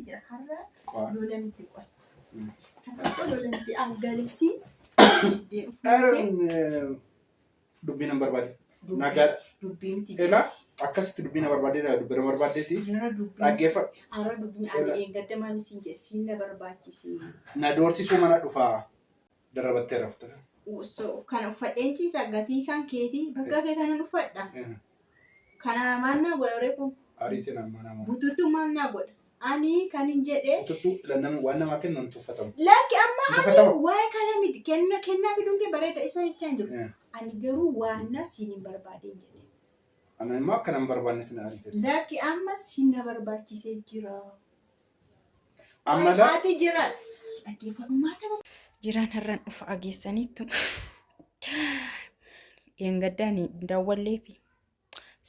jira har'a loolamti qoy. Har'a loolamti algalifsi. Dubbii nan barbaade. Nagaa Dubbiimti jira. Akkasitti dubbii na barbaadee dubbira barbaadeeti. Dhaggeeffadhu. Har'a dubbii ani eeggadde maal siin jeessiin na barbaachisi. Na doorsisuu mana dhufaa darrabattee rafte. Kan uffadheen ciisa gatii kan keetii bakka kee kanan uffadha. Kana maal naa godha reefu? Ariitiin amma nama. Bututtuu maal naa godha? Ani kan hin jedhee. Bututtuu waan namaa kennan tuffatamu. Lakki amma ani waa'ee kana miti kennaa fiduun kee bareeda isa jechaa hin jiru. Ani garuu waan siin hin barbaadeen jedhee. Ana immoo akka nan barbaannetti na ariitiin. Lakki amma siin na barbaachisee jira. Amma laati jira. Dhaggeeffadhumaa tapha. Jiraan har'aan dhufa ageessaniitu eengaddaan daawwallee fi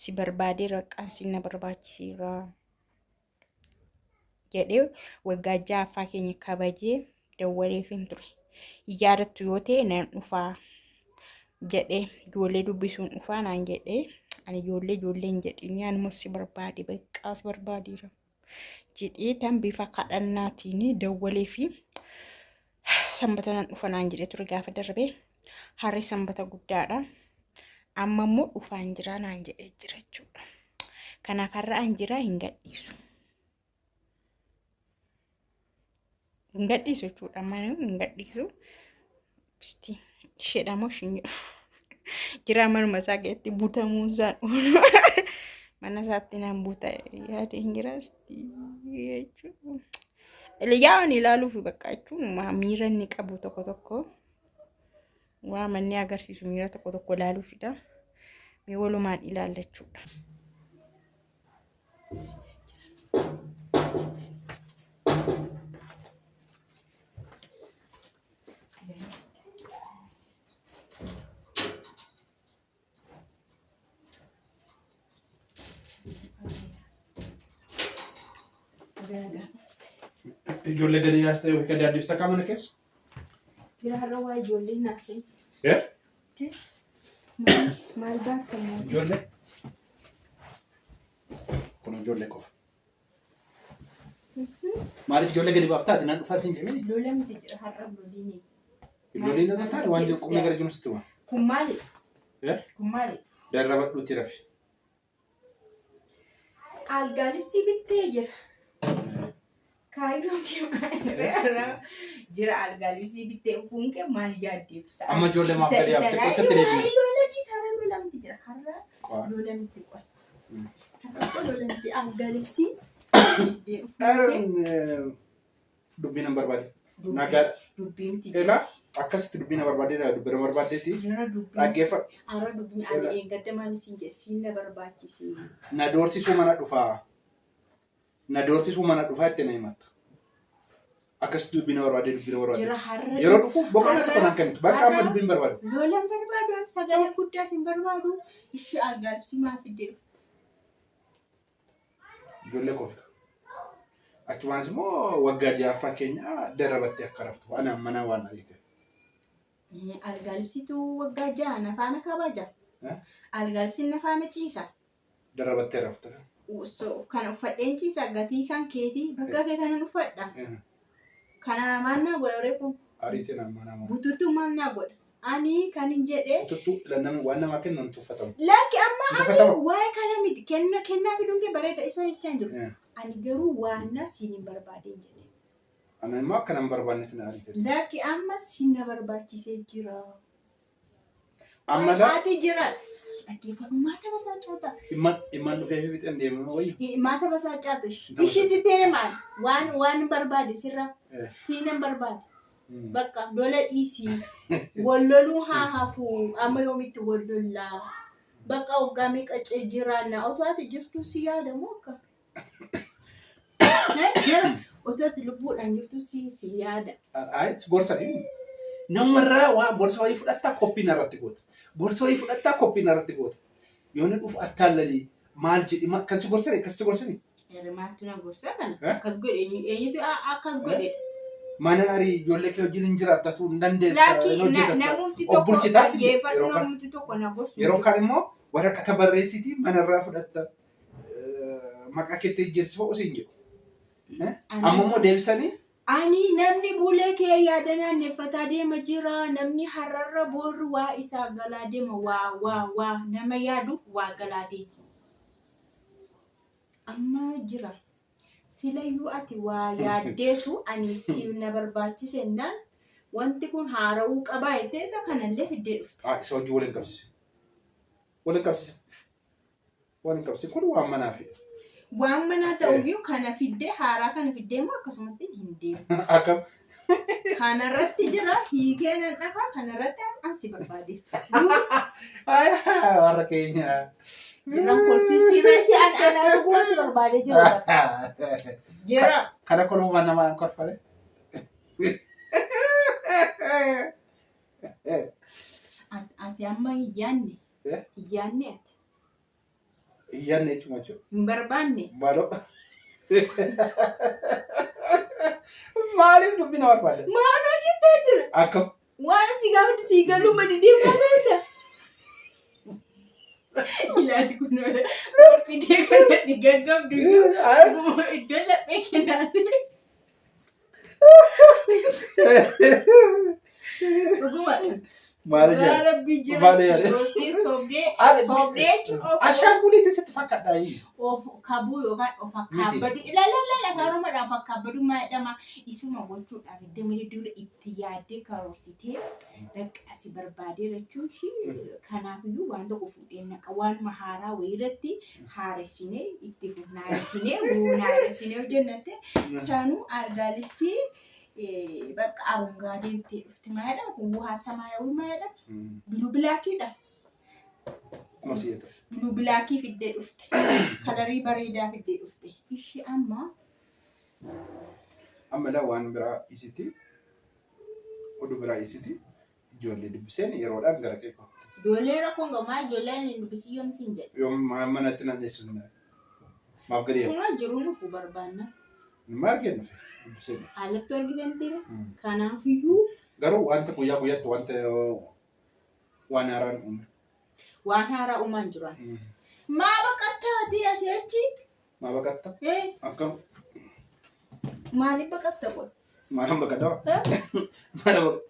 si barbaadee raqqaan si na barbaachiseera jedhee waggaa ja'affaa keenya kabajee daawwalee fi ture. Yaadattu yoo ta'e nan dhufaa jedhee ijoollee dubbisuun dhufaa naan jedhee ani ijoollee hin jedhin yaanuma si barbaade baqqaa si barbaadeera jedhee tan bifa kadhannaatiin daawwalee fi Sambata nan dhufa naan jedhee ture gaafa darbee harri sanbata guddaadha. Amma immoo dhufaan jira naan jedhee jira jechuudha. Kanaaf har'a an jira hin gadhiisu. Hin gadhiisu jechuudha. Amma hin gadhiisu. Bisti isheedha moo ishiin jedhu. Jira manuma isaa keessatti buutamuun isaa mana isaatti nan buuta yaada hin jira jechuudha. Iliyaan ilaaluuf bakka jechuun miira inni qabu tokko waan manni agarsiisu miira tokko ilaaluufidha. Mee walumaan ilaallachuudha. Ijoollee gadi yaastee wikka daaddiifta qaamana keessa? Jira har'a waa ijoollee naasee. Maal baakkamoo? Ijoollee? Kun ijoollee qofa. Maaliif ijoollee gadi baaftaati? Naan dhufaa siin jedhanii? Loolamti jira har'a looliini. Looliin yoo taate waan qubni gara jiruusitti waan. Kun maali? Kun maali? Darrabadhuutti rafi. Algaalibsi bittee jira. Kaayiroon jira algaalibsi bittee fuunke maal yaaddeetu? Amma ijoollee maaf gadi yaafte keessatti deebiin? Loolamti jira har'a loolamti qoy. Har'a loolamti algaalibsi. Dubbii nan barbaade. Nagaadha. Dubbiimti jira. Akkasitti dubbii na barbaadee dubbira barbaadeeti. Dhaggeeffadhu. Har'a dubbii ani eeggadde maal siin jeessiin na barbaachisi. Na doorsisuu mana dhufaa. Na doorsisuu mana dhufaa itti na himatta. Akkasitti dubbii na barbaadee dubbii na barbaadee. Yeroo dhufu boqonnaa tokko naan kennitu. Bakka amma dubbiin barbaadu. Loolan barbaadu sagalee guddaa siin barbaadu ishee algaalibsi maaf iddee dhufte? Ijoollee koofika. Achumaanis immoo waggaa ja'affaa keenya darrabattee akka raftu ana mana waan ariite. Algaalibsitu waggaa ja'a nafaana kabaja. Algaalibsi nafaana ciisa. Darrabattee rafte. Kan uffadheen ciisa gatii kan keetii bakka kee kanan uffadha. Kana maal naa godha reefu? Ariitiin amma nama. Bututtuu maal naa godha? Ani kan hin jedhee. Bututtuu waan namaa kennan tuffatamu. Lakki amma ani waa'ee kana miti kennaa fiduun kee bareeda isa jechaa hin jiru. Ani garuu waan siin hin barbaadeen jedhee. Ana immoo akka nan barbaannetti na ariite. Lakki amma siin na barbaachisee jira. Amma laati jira. Dhaggeeffadhu maata basaa caata. Immaan dhufee fi fixeen deemu wayyu. Maata basaa caata. Ishii sittee maal? Waan barbaade sirra. Siin hin barbaade. Bakka lola dhiisii. Walloluu haa hafu. Amma yoomitti wallollaa. Bakka hoggaa miiqacee jiraanna. Otoo ati jirtu si yaadamu akka. Otoo ati lubbuudhaan jirtu si yaada. Gorsa dhiibu. Namarraa waa gorsa wayii fudhattaa koppii narratti goota. Gorsa wayii fudhattaa koppii narratti goota. Yoo inni dhufu attaallalii maal jedhi kan si gorsani akkas si gorsani. Maaltu na gorsa kana? Akkas godhe eenyutu akkas godhe? Mana arii ijoollee kee wajjin hin jiraattatu hin dandeessa. Namumti tokko na gorsu. Yeroo kaan immoo waraqata barreessiti manarraa fudhatta maqaa keetti ijjeersi fa'uu siin jedhu. Amma immoo deebisanii ani namni bulee kee yaadanaa neffataa deema jira namni hararra boorri waa isaa galaa deema waa nama yaaduuf waa galaa deema. Amma jira silayyuu ati waa yaaddeetu ani si na barbaachise naan wanti kun haara'uu qabaa jettee kanallee fiddee dhufte. isa hojii waliin qabsiise. Waliin qabsiise kun waan manaa fi. Waan manaa ta'uyyuu kana fiddee haaraa kana fiddee immoo akkasumatti hin deemu. Akkam. Kanarratti jira hiikeen dhafa kanarratti ansi barbaade. Warra keenya. Jiran kolfisii reessi ana bu'uusi barbaade jira. Jira. Kana kolfuma nama kolfare. Ati amma iyyaanne ati. Iyyaanne jechuun macho. Hin barbaanne. Maaloo. Maaliif dubbina barbaadde? Maaloo jettee jira. Akkam. Waan si gaafatu si galuu madi deemaa beekta. Ilaali kun fidee kanatti gaggabdu iddoo laphee kennaasi. Dhuguma. Maali jaa? Rabbi jira. Roostii sobdee jechuun ashaanguliitti sitti fakkaadha. of kabuu yookaan of akkaabbadu ilaalala karomadhaan of akkaabbadu maadhama isuma gochuudhaaf iddoo miidhagina itti yaaddee karoorsitee dhaqqasi barbaadee jechuun kanaafiyyuu waan tokko fuudhee naqa waan mahaaraa wayiirratti haaressinee itti haaressinee hojjennate sanuu argaa libsii bakka arungaadee itti dhufti maadhama kun bu'aa samaayawii maadhama biluu bilaakiidha. Blue black fiddee dhufte. Kalarii bareedaa fiddee dhufte. Ishi amma la waan biraa isiti. Oduu biraa isiti. Ijoollee dubbiseen yeroodhaan gara kee qotte. Ijoollee rakkoon gamaa ijoolleen dubbisii yoomsiin jedhe. Yoom manatti naanneessuun maaf gadi kun jiru nufu barbaanna. Maal kennuuf dubbiseen. Haalatti argitan tira. Kanaafiyyuu garuu wanta guyyaa guyyaatti wanta waan haaraan uume. Waan haaraa uumaan jiran. Maa baqattaa ati asii achi? Maa baqatta? Akkam? Maaliif baqatta kun? Maalaan baqataa? Maala baqatta?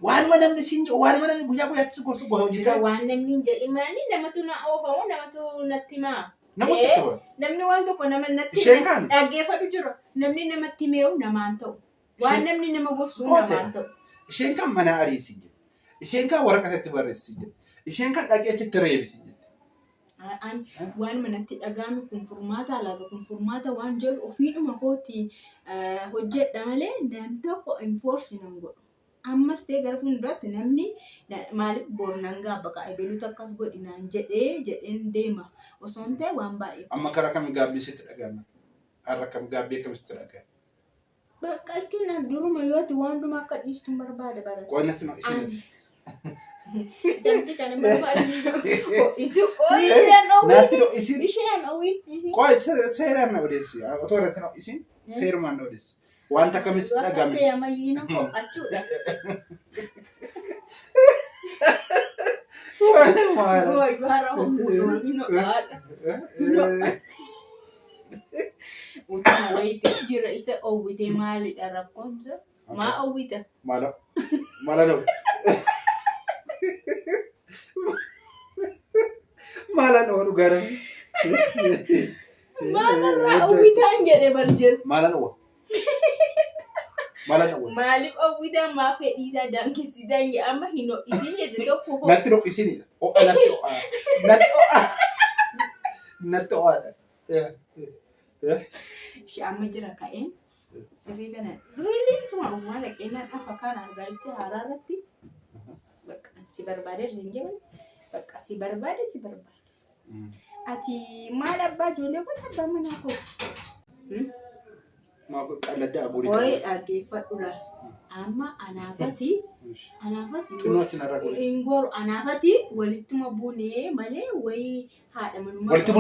Waanuma namni siin jiru waanuma namni guyyaa guyyaatti gorsu gosa hojii dha. Waan namni hin jedhi maali namatu na oofamu namatu natti himaa. Nama sitti bara. Namni waan tokko nama natti isheen kaan dhaggeeffatu jira. Namni namatti himeewu namaan ta'u. Waan namni nama gorsu namaan ta'u. Isheen kan mana ariisi jedhe. Isheen kan waraqatatti barreessi jedhe. Isheen kan dhaqee achitti reebisi jette. Waan manatti dhagaame kun furmaata laata kun furmaata waan jedhu ofiidhuma kooti hojjedha malee namni tokko enforce nan godhu. Ammas ta'e gara fuulduraatti namni maaliif boornaan gaabbaqa ebeluutu akkas godhinaan jedheen deema. Osoo hin ta'e waan baay'ee. Amma karaa kam gaabbii sitti dhagahama? Har'a kam gaabbii akkamitti dhagahama? Bakka jechuun duruma yooti waan hundumaa akka dhiistuun barbaada bara. Qoonnatti no isin. Sampai kan isu dan nanti no isin bishan awin koi seran na odesi atau ada no isin serman no odesi wanta kami agami pasti ya mayino kok acu dah wah ibarat humudon ino ada utang wait jira isa owite mali darab konza ma owita malah no malah no garam malah awitan gede barjel malah no malip awitan ma fe isa dan kisidan ya ama hino isini de dokko nanti dok isini nanti si amma jira kaen sirri kana really semua rumah lek enak apa kan galisi hararati si barbaade rinjee bakka si barbaade ati maal abbaa ijoollee kun abbaa manaa koo ma qalladda aburi oy dhaggeeffadhu laal amma anaafati ingooru anaafati walittuma bunee malee wayii haadha manummaa walitti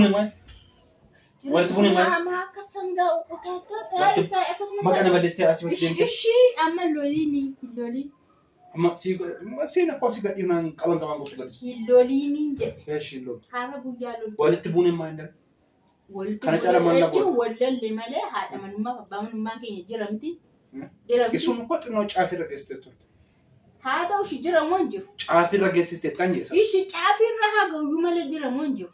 bunee maal amma akka sangaa uqutaata taa'e akkasuma maqana balleessitee asii walitti deemte ishii amma loliin Masih nak kau sih kat iman kawan-kawan kau tu kat. Hilolini je. Ya shilo. Hara guyya lol. Walitti bunee maal Kana cala manna goota. Wallalle malee haadha manummaa abbaa manummaa keenya jiramti. Isuma qoxinoo caafirra geessite turte. Haa ta'u ishii jiramoo hin jiru. Caafirra geessiste kan jeessa. Ishii caafirra haa ga'u malee jiramoo hin jiru.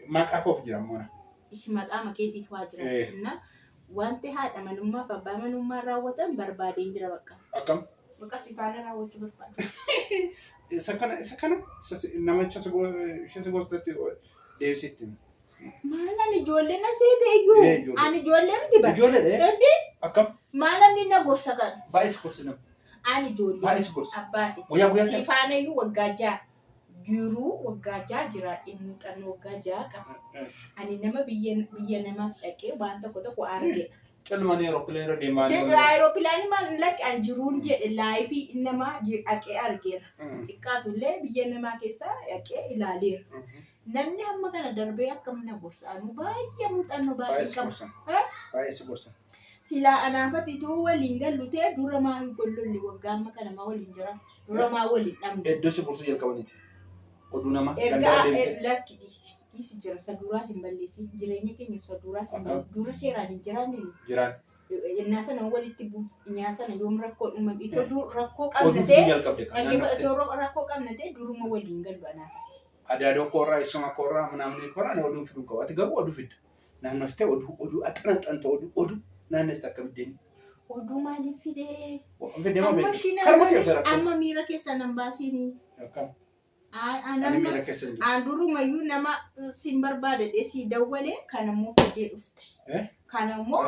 Maqaa koof jiramoo na. Ishii maqaa makeetiif waa jira. Wanti haadha manummaa fi abbaa manummaa raawwatan barbaadeen jira bakka. Akkam? Bakka si faana raawwachuu barbaada. Isa kana namicha ishee si gootatti deebisitti. Maalaan ijoolleen asii ta'eyyuu ani ijoollee miti bara. Ijoollee Dandii akkam? maalaan inni na gorsa kan. Baay'ee si gorsi nama. Ani ijoollee. Baay'ee si gorsi. Abbaati. Guyyaa Si faanayyuu waggaa ja'a. Jiruu waggaa ja'a jiraadhee muuxannoo waggaa ja'a qaba. Ani nama biyya namaas dhaqee waan tokko argee. Calmanii aeropilaanirra deemaa jiru. Aeropilaanii maal lakkee an jiruun jedhe laayifii nama dhaqee argeera. Xiqqaatullee biyya namaa keessaa dhaqee ilaaleera. Namni hamma kana darbee akkam na gorsaanu baay'ee muuxannoo baay'ee qaba. Baay'ee si gorsa. Silaa anaafati iddoo waliin gallu ta'e dura maa hin gollolli waggaa amma kana maa waliin jira. Dura maa waliin dhabne. Iddoo si gorsuu jalqabaniiti. Oduu nama ergaa lakki dhiisi jira saduraas hin balleessi jireenya keenya saduraas hin balleessi dura seeraan hin jiraanne jiraan innaa sana walitti bu'u innaa sana yoom rakkoo dhumame itoo rakkoo qabnatee rakkoo qabnatee duruma waliin gallu anaafati. Adaadoo koorraa isuma koorraa namni koorraa oduun fiduu qabu ati garuu oduu fidda naannoftee oduu axanxanta oduu naannessa akka biddeen. Oduu maaliif fidee? Amma miira keessa nan baasiini. Miira keessa hin jiru. Andurumayyuu nama sin barbaade si dawwalee kanammoo fidee dhufte. Kanammoo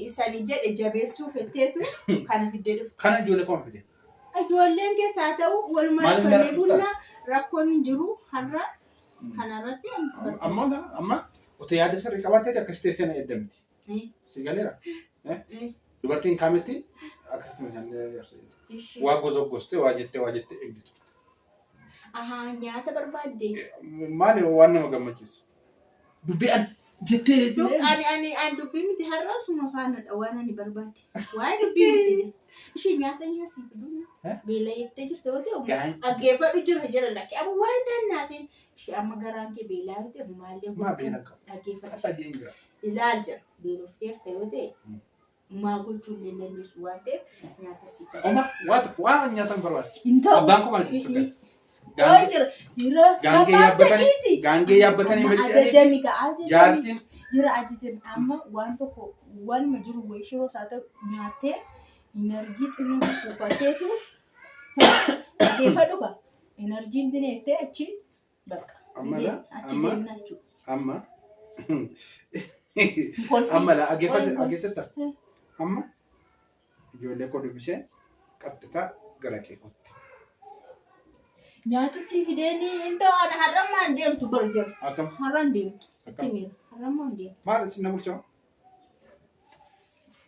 isanii jedhe jabeessuu fetteetu kana fidee dhufte. Kana ijoollee kama fidee? Ijoolleen keessaa ta'u walumaa dhufanii bunna rakkoon hin jiru har'a kanarratti amma otoo yaada sirrii qabaattee akkas teessee na eeddamti. Si galeera? Dubartiin kaametti akkasitti waa gosoggostee waa jettee eegditu. Nyaata barbaadde. Maali waan nama gammachiisu? Dubbi'an jettee. Ani dubbii miti har'a suma faanadha waan ani barbaade. Waa'ee dubbii miti. Ishee nyaata nyaasii fiduun beela jettee jirte yoo ta'u dhaggeeffadhu jira lakkee amma waan tannaasiin ishee amma garaan kee beelaa yoo ta'u maallee dhaggeeffadhu. Ilaal jira beelofteef ta'uu ta'e maa gochuun illee dandeessu waan ta'eef nyaata si fayyada. Waan nyaatan barbaade. Abbaan koo maal jechuudha? Gaangee yaabbatanii ajajami jaartiin jira ajajami amma waan tokko waanuma jiru wayii shiroo isaa ta'u nyaattee enerjii xinnoo kuufateetu dhaggeeffadhu qaba. Enerjiin dineettee achi bakka achi deemna jechuudha. Amma ageessirta amma ijoollee koo dubbisee qabxitaa gara kee kootti. Nyaata si fideenii hin ta'u ana har'ammaan deemtu bor jiru. Akkam? Har'aan deemtu. Itti miira. Har'ammaan deemtu. Maal isin na bulchaa?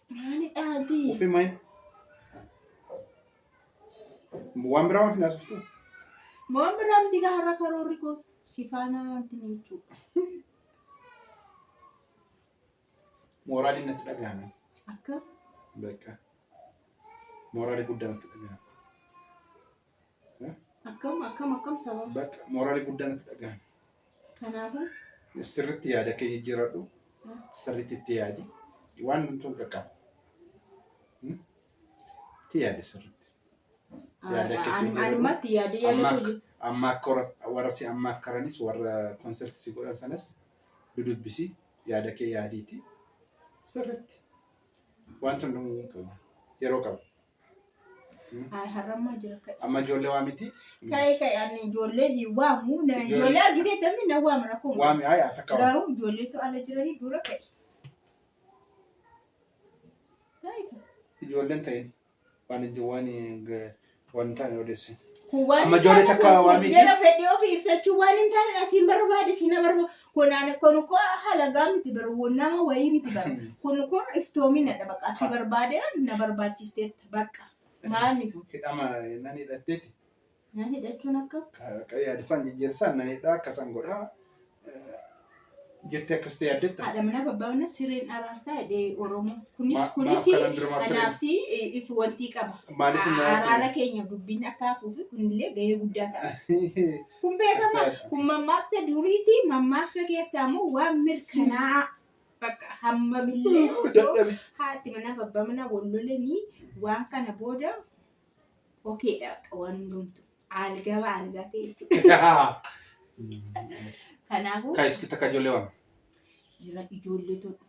Maali dhaadii? Ofii mayin? Waan biraa waan filaasoftu? Waan biraa miti gaa har'a karoorri koo si faana wanti jechuudha. Mooraalii natti dhagahame. Akka? Bakka. Mooraalii guddaa natti dhagahame. Akkam sababa? Bakka mooraalii guddaa natti dhagahame. Kanaafuu? Sirriitti yaada kee jijjiiradhu. Sirriitti itti yaadi. Waan nuti qaqqabu. Itti yaadi sirriitti. Anumatti yaada yaadatu amma akka warra si amma akkaranis warra konsertii si godhan sanas dudubbisi yaada kee yaadiiti. Sirriitti. Wanta hundumuu qabu. Yeroo qabu. Har'ammaa jira kai. Amma ijoollee waa miti. Kai ani ijoollee ni waamu. Ijoollee argitee tamni na waamu rakkoo. Waami haa takka. Garuu ijoollee to ala jiranii dura kai. Ijoolleen ta'in waan ta'an odeesse. Amma ijoollee takka waa miti. Jala fedhii ofii ibsachuu waan hin taane asiin barbaade siina barbaade. Kun halagaa miti barbaadu nama wayii miti barbaadu. Kun iftoominadha bakka asii barbaade na barbaachisteetta bakka. Maali kun? Hidhama nan hidhatteeti. Nan hidhachuun akka? Yaadisaan jijjiirsaan nan hidhaa akkasan godhaa. jettee akkas ta'e yaaddeetta? Haadha mana babbaabna sireen araarsaa jedhee Oromoo. Kunis anaafsi ifi wanti qaba. Maaliif hin araara keenya dubbiin akka hafuufi kunillee gahee guddaa ta'a. Kun beekama. Kun mammaaksa duriiti. Mammaaksa keessaa immoo waan mirkanaa bakka hammamillee osoo haati mana babbaabna wallolanii waan kana booda okeedha waan hundumtu. Algaa ta'e jechuudha. Kanaafuu Kaiskita ijoollee waan. Jira ijoollee tokko